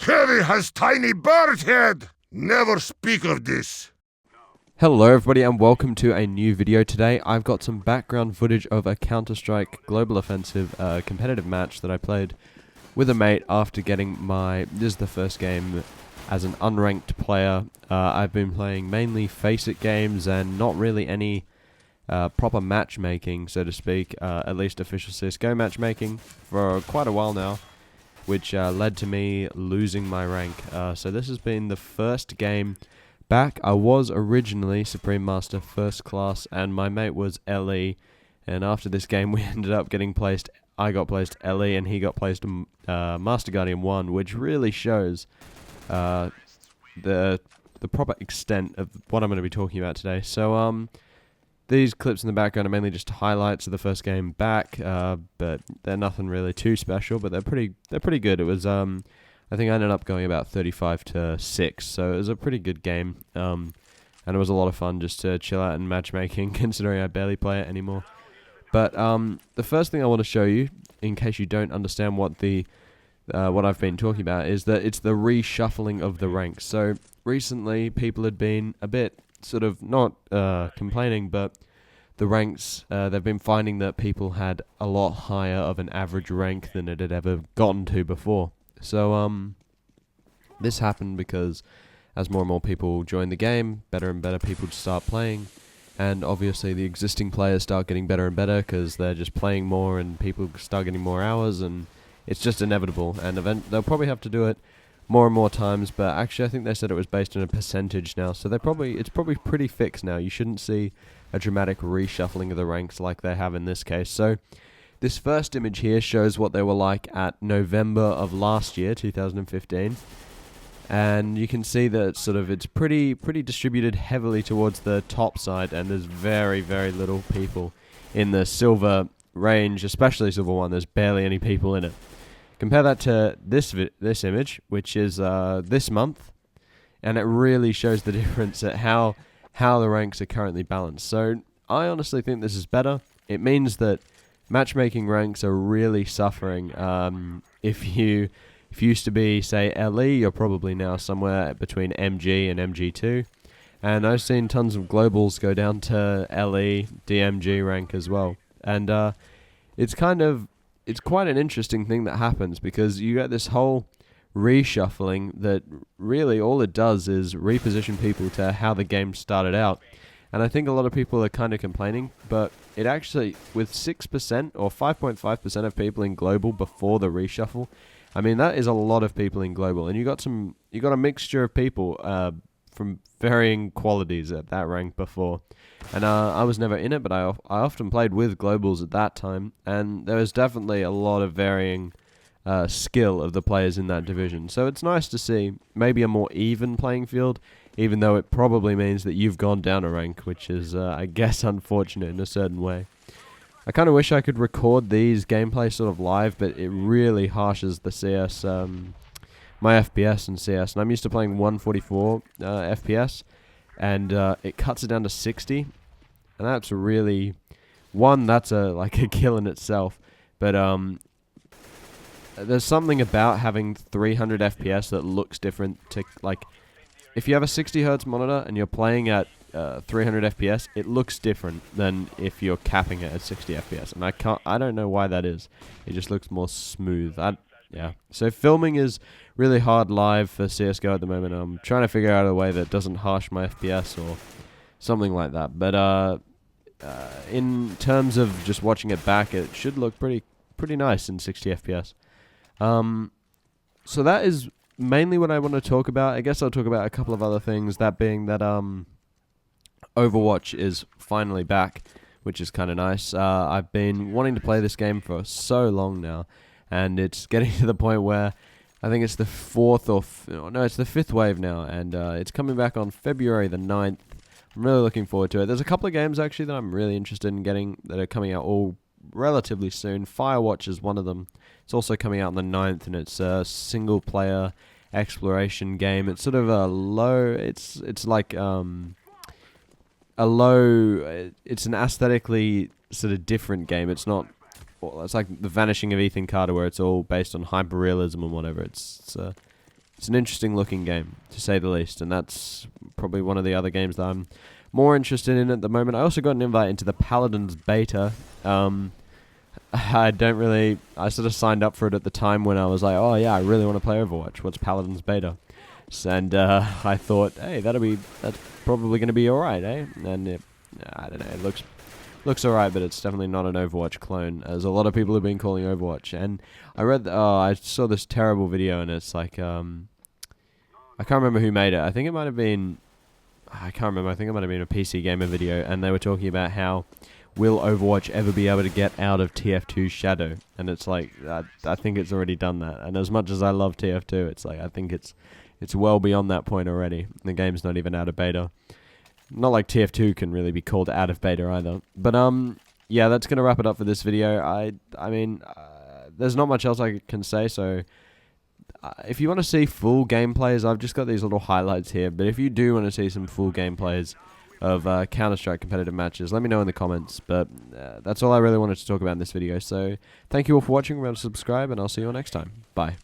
Heavy has tiny bird head! Never speak of this! Hello everybody and welcome to a new video today. I've got some background footage of a Counter-Strike Global Offensive competitive match that I played with a mate after getting this is the first game as an unranked player. I've been playing mainly Face-It games and not really any proper matchmaking, so to speak, at least official CSGO matchmaking for quite a while now, which led to me losing my rank. So this has been the first game back. I was originally Supreme Master First Class, and my mate was LE. And after this game, we ended up getting placed. I got placed LE, and he got placed Master Guardian 1, which really shows the proper extent of what I'm going to be talking about today. So these clips in the background are mainly just highlights of the first game back, but they're nothing really too special. But they're pretty good. It was I think I ended up going about 35-6, so it was a pretty good game, and it was a lot of fun just to chill out and matchmaking, considering I barely play it anymore. But the first thing I want to show you, in case you don't understand what what I've been talking about, is that it's the reshuffling of the ranks. So recently, people had been a bit sort of not complaining, but the ranks, they've been finding that people had a lot higher of an average rank than it had ever gotten to before. So this happened because as more and more people join the game, better and better people start playing, and obviously the existing players start getting better and better because they're just playing more and people start getting more hours, and it's just inevitable. And they'll probably have to do it more and more times, but actually I think they said it was based on a percentage now, so it's probably pretty fixed now. You shouldn't see a dramatic reshuffling of the ranks like they have in this case. So this first image here shows what they were like at November of last year, 2015. And you can see that it's pretty distributed heavily towards the top side, and there's very, very little people in the silver range, especially silver 1. There's barely any people in it. Compare that to this image, which is this month, and it really shows the difference at how the ranks are currently balanced. So I honestly think this is better. It means that matchmaking ranks are really suffering. If you used to be, say, LE, you're probably now somewhere between MG and MG2. And I've seen tons of globals go down to LE, DMG rank as well. And it's quite an interesting thing that happens, because you get this whole reshuffling that really all it does is reposition people to how the game started out. And I think a lot of people are kind of complaining, but it actually, with 6% or 5.5% of people in global before the reshuffle, I mean, that is a lot of people in global. And you got a mixture of people from varying qualities at that rank before. And I was never in it, but I often played with globals at that time, and there was definitely a lot of varying skill of the players in that division. So it's nice to see maybe a more even playing field, even though it probably means that you've gone down a rank, which is, I guess, unfortunate in a certain way. I kind of wish I could record these gameplay sort of live, but it really harshes the CS, my FPS in CS. And I'm used to playing 144 FPS, and it cuts it down to 60. And that's really, that's a kill in itself. But there's something about having 300 FPS that looks different to, if you have a 60 Hz monitor and you're playing at 300 FPS, it looks different than if you're capping it at 60 FPS. And I don't know why that is. It just looks more smooth. Yeah. So filming is really hard live for CSGO at the moment. I'm trying to figure out a way that doesn't harsh my FPS or something like that. But in terms of just watching it back, it should look pretty nice in 60 FPS. So that is mainly what I want to talk about. I guess I'll talk about a couple of other things, that being that Overwatch is finally back, which is kind of nice. I've been wanting to play this game for so long now, and it's getting to the point where I think it's the it's the 5th wave now, and it's coming back on February the 9th. I'm really looking forward to it. There's a couple of games actually that I'm really interested in getting that are coming out all relatively soon. Firewatch is one of them. It's also coming out on the 9th, and it's a single-player exploration game. It's sort of a low. It's like it's an aesthetically sort of different game. It's not well, it's like The Vanishing of Ethan Carter, where it's all based on hyperrealism and whatever. It's it's an interesting looking game, to say the least, and that's probably one of the other games that I'm more interested in at the moment. I also got an invite into the Paladins beta. I sort of signed up for it at the time when I was like, oh yeah, I really want to play Overwatch. What's Paladins beta? And I thought, hey, that's probably going to be alright, eh? And I don't know, it looks alright, but it's definitely not an Overwatch clone, as a lot of people have been calling Overwatch. And I saw this terrible video, and it's like, I can't remember who made it. I think it might have been a PC Gamer video, and they were talking about how will Overwatch ever be able to get out of TF2's shadow? And it's like, I think it's already done that. And as much as I love TF2, it's like, I think it's well beyond that point already. The game's not even out of beta. Not like TF2 can really be called out of beta either. But yeah, that's gonna wrap it up for this video. I mean, there's not much else I can say. So if you want to see full gameplays, I've just got these little highlights here. But if you do want to see some full gameplays of Counter-Strike competitive matches, let me know in the comments. But that's all I really wanted to talk about in this video. So thank you all for watching. Remember to subscribe, and I'll see you all next time. Bye.